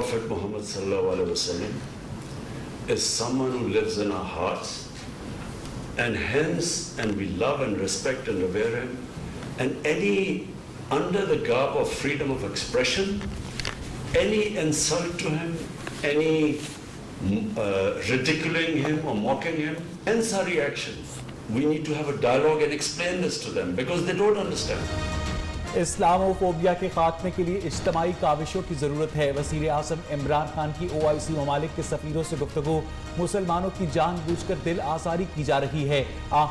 Prophet Muhammad sallallahu alaihi wasallam is someone who lives in our hearts, and we love and respect and revere him. And under the garb of freedom of expression, any insult to him, any ridiculing him or mocking him, hence our reaction. We need to have a dialogue and explain this to them because they don't understand. Islamophobia के खात्मे के लिए इज्तमाई काविशों की ज़रूरत है। वज़ीर आज़म इमरान खान की OIC ममालिक के सफ़ीरों से गुफ्तगू। मुसलमानों की जानबूझकर दिल आज़ारी की जा रही है।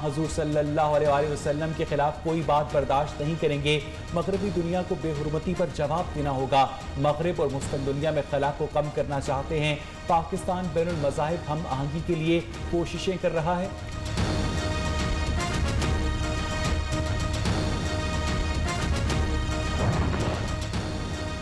हज़ूर सल्लल्लाहु अलैहि वसल्लम के खिलाफ कोई बात बर्दाश्त नहीं करेंगे। मगरबी दुनिया को बेहुरमती पर जवाब देना होगा। मगरब और मुस्लिम दुनिया में खला को कम करना चाहते हैं। पाकिस्तान बैनुल मज़ाहिब हम आहंगी के लिए कोशिशें कर रहा है।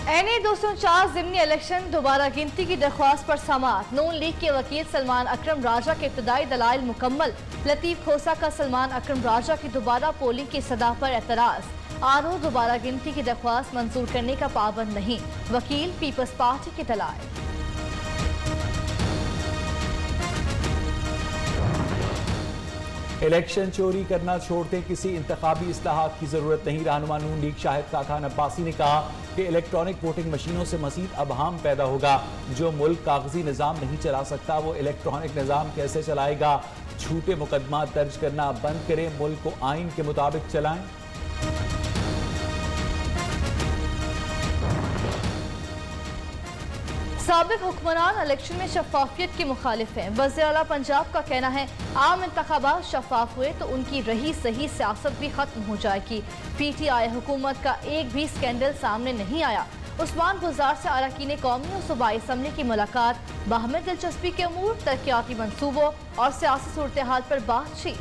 NA 249 ज़िमनी इलेक्शन दोबारा गिनती की दरख्वास्त पर समाअत। नून लीग के वकील सलमान अकरम राजा के इब्तदाई दलाइल मुकम्मल। लतीफ़ खोसा का सलमान अकरम राजा की दोबारा पोलिंग की सदा पर एतराज़। RO दोबारा गिनती की दरख्वास्त मंजूर करने का पाबंद नहीं। वकील पीपल्स पार्टी के दलाइल। इलेक्शन चोरी करना छोड़ दें, किसी इंतखाबी इस्लाहात की ज़रूरत नहीं। रहनुमा नून लीग शाहिद खान अब्बासी ने कहा कि इलेक्ट्रॉनिक वोटिंग मशीनों से मज़ीद अबहाम पैदा होगा। जो मुल्क कागजी निज़ाम नहीं चला सकता वो इलेक्ट्रॉनिक निज़ाम कैसे चलाएगा। झूठे मुकदमा दर्ज करना बंद करें, मुल्क को आइन के मुताबिक चलाएं। साबिक हुक्मरान इलेक्शन में शफाफियत के मुखालिफ हैं। वज़ीर आला पंजाब का कहना है आम इंतखाबात शफाफ हुए तो उनकी रही सही सियासत भी खत्म हो जाएगी। PTI हुकूमत का एक भी स्कैंडल सामने नहीं आया। उस्मान गुजार से अरकान कौमी और सूबाई असम्बली की मुलाकात। बाहमी दिलचस्पी के अमूर, तरक्याती मनसूबों और सियासी सूरत हाल पर बातचीत।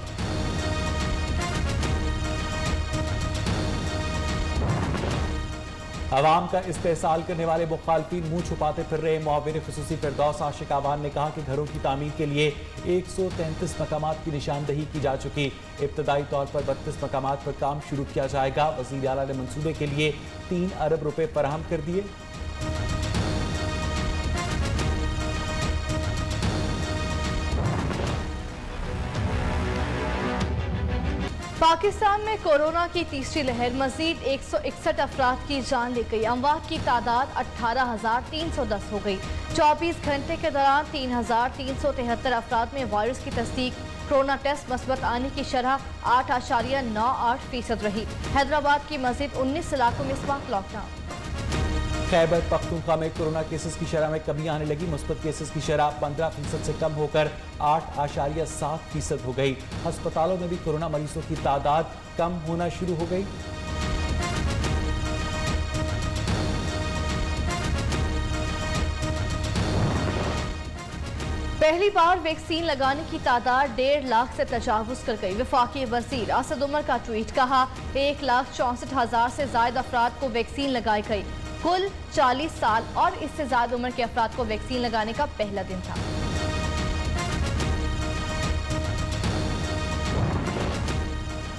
अवाम का इस्तेहसाल करने वाले मुखालफिन मुँह छुपाते फिर रहे। मुआविन खुसूसी फिरदौस आशिक आवान ने कहा कि घरों की तामीर के लिए 133 मकामात की निशानदही की जा चुकी। इब्तदाई तौर पर 32 मकामात पर काम शुरू किया जाएगा। वज़ीर आला ने मनसूबे के लिए 3 अरब रुपए फराहम कर दिए। पाकिस्तान में कोरोना की तीसरी लहर, मजीद 161 अफराद की जान ले गई। अमवात की तादाद 18,310 हो गई। 24 घंटे के दौरान 3,373 अफराद में वायरस की तस्दीक। कोरोना टेस्ट मस्बत आने की शरह 8.98% रही। हैदराबाद की मजीद 19 इलाकों में इस वक्त लॉकडाउन। खैबर पख्तूनख्वा में कोरोना केसेस की शरह में कमी आने लगी। मुस्बत केसेस की शरह 15% से कम होकर 8.7% हो गई। अस्पतालों में भी कोरोना मरीजों की तादाद कम होना शुरू हो गई। पहली बार वैक्सीन लगाने की तादाद 1.5 लाख से तजावुज कर गई। वफाकी वजीर असद उमर का ट्वीट, कहा 1,64,000 से ज्यादा अफराद को वैक्सीन लगाई गई। कुल 40 साल और इससे ज्यादा उम्र के अफराद को वैक्सीन लगाने का पहला दिन था।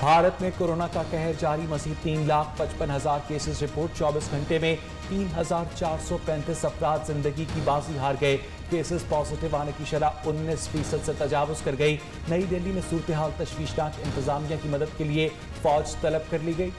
भारत में कोरोना का कहर जारी। मजीद 3,55,000 केसेस रिपोर्ट। 24 घंटे में 3,435 अफराद जिंदगी की बाजी हार गए। केसेस पॉजिटिव आने की शरह 19% से तजावुज कर गई। नई दिल्ली में सूरत हाल तशवीशनाक, इंतजामिया की मदद के लिए फौज तलब कर ली गई।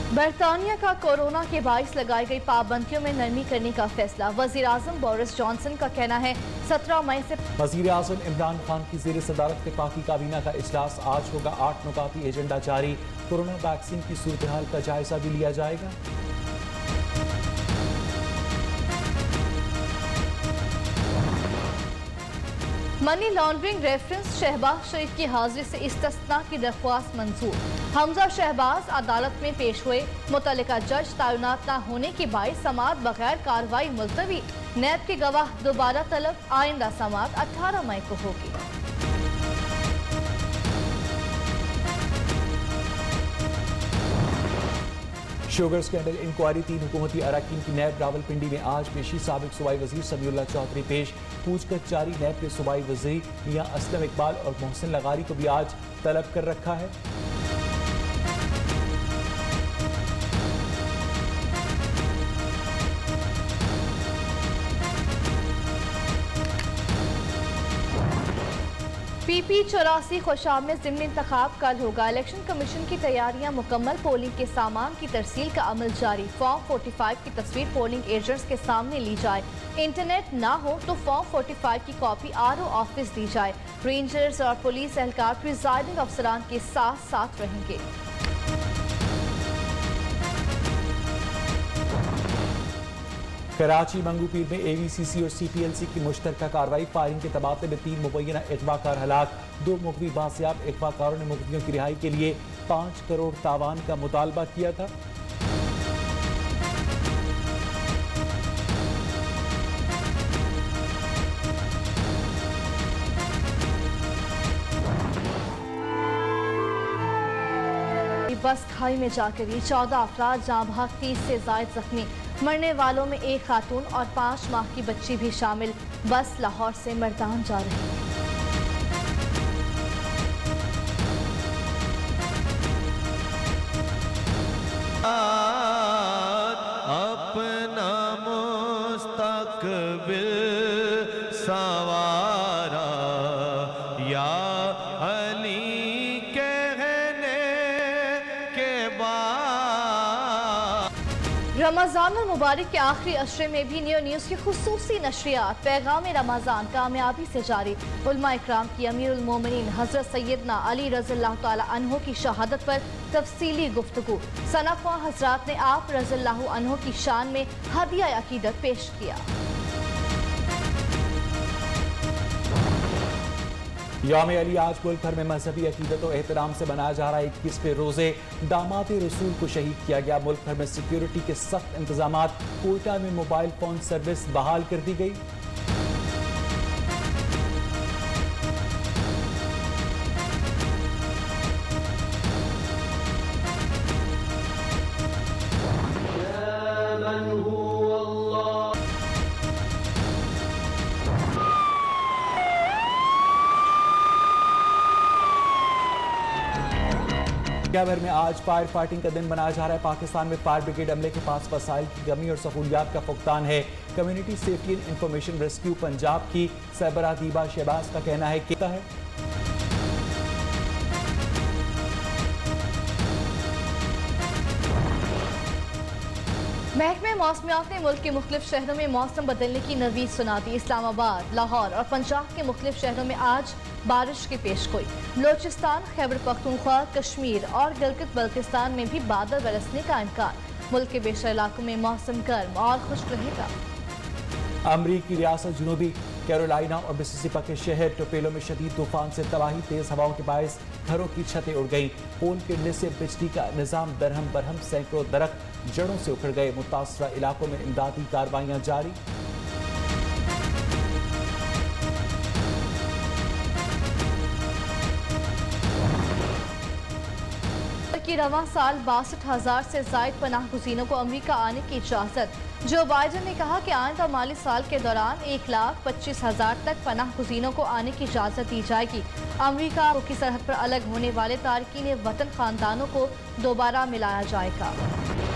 बरतानिया का कोरोना के बाइस लगाई गई पाबंदियों में नरमी करने का फैसला। वजीर आजम बोरिस जॉनसन का कहना है 17 मई से वजीर आजम इमरान खान की ज़ेर सदारत वफाकी काबीना का इजलास आज होगा। 8 नुकाती एजेंडा जारी। कोरोना वैक्सीन की सूरत हाल का जायजा भी लिया जाएगा। मनी लॉन्ड्रिंग रेफरेंस, शहबाज शरीफ की हाजिरी से इस्तिस्ना की दरख्वास्त मंजूर। हमजा शहबाज अदालत में पेश हुए। मुतल्लिका जज तैनात न होने के बाइस समाअत बगैर कार्रवाई मुलतवी। नैब के गवाह दोबारा तलब। आइंदा समाअत 18 मई को होगी। शुगर स्कैंडल इंक्वायरी, 3 हुकूमती अरकान की नैब रावलपिंडी में आज पेशी। साबिक सूबाई वजीर समीउल्लाह चौधरी पेश। पूछकर जारी। नैब के सूबाई वजीर मियां असलम इकबाल और मोहसिन लगारी को भी आज तलब कर रखा है। PP84 खुशाब में ज़िमनी इंतखाब कल होगा। इलेक्शन कमीशन की तैयारियां मुकम्मल। पोलिंग के सामान की तरसील का अमल जारी। फॉर्म 45 की तस्वीर पोलिंग एजेंट्स के सामने ली जाए। इंटरनेट ना हो तो फॉर्म 45 की कॉपी RO ऑफिस दी जाए। रेंजर्स और पुलिस एहलकार प्रिजाइडिंग अफसरान के साथ साथ रहेंगे। कराची मंगूपीर में AVCC और CPLC की मुश्तरका कार्रवाई। फायरिंग के तबादले में 3 मुबैना अगवाकार हलाक। 2 मुखवी बासियाब। अगवाकारों ने मुखवियों की रिहाई के लिए 5 करोड़ तावान का मुतालबा किया था। बस खाई में जाकर 14 अफराद जाँ भाग, 30 से जायद जख्मी। मरने वालों में 1 खातून और 5 माह की बच्ची भी शामिल। बस लाहौर से मर्दान जा रही है। अपना मुस्तकबिल सवारा या अली कहने के बाद। रमज़ान मुबारक के आखिरी अशरे में भी न्यू न्यूज़ की खुसूसी नशरियात। पैगाम रमज़ान कामयाबी से जारी। उलमा इकराम की अमीरुल मोमिनीन हज़रत सैयदना अली रज़ियल्लाहु ताला अन्हो की शहादत पर तफसीली गुफ्तगू। सनाख्वा हज़रात ने आप रज़ियल्लाहु अन्हो की शान में हदिया अकीदत पेश किया। यौम अली आज मुल्क भर में मजहबी अकीदत और एहतराम से मनाया जा रहा है। 21वें रोजे दामाद रसूल को शहीद किया गया। मुल्क भर में सिक्योरिटी के सख्त इंतजाम। कोयटा में मोबाइल फोन सर्विस बहाल कर दी गई। दुनिया भर में आज फायर फाइटिंग का दिन मनाया जा रहा है। पाकिस्तान में फायर ब्रिगेड अमले के पास वसाइल की कमी और सहूलियात का फुकदान है। Community safety and information rescue Punjab की सरबराह दीबा शहबाज का कहना है कि महकमे मौसमियात ने मुल्क के मुख्तलिफ शहरों में मौसम बदलने की नवीद सुना दी। इस्लामाबाद, लाहौर और पंजाब के मुख्तलिफ शहरों में आज बारिश की पेशगोई। बलोचिस्तान, खैबर पख्तूनख्वा, कश्मीर और गिलगित बल्तिस्तान में भी बादल बरसने का इम्कान। मुल्क के बेशतर इलाकों में मौसम गर्म और खुश्क रहेगा। अमरीकी रियासत जनूबी कैरोलिना और मिसिसिपी के शहर टोपेलो में शदीद तूफान से तबाही। तेज हवाओं के बायस घरों की छतें उड़ गईं। पोल गिरने से बिजली का निजाम दरहम बरहम। सैकड़ों दरख्त जड़ों से उखड़ गए। मुतासरा इलाकों में इमदादी कार्रवाइयां जारी। कि रवां साल 62,000 से जायद पनाह गुज़ीनों को अमरीका आने की इजाज़त। जो बाइडन ने कहा कि आइंदा माली साल के दौरान 1,25,000 तक पनाह गुज़ीनों को आने की इजाज़त दी जाएगी। अमरीका की सरहद पर अलग होने वाले तारकीन वतन खानदानों को दोबारा मिलाया जाएगा।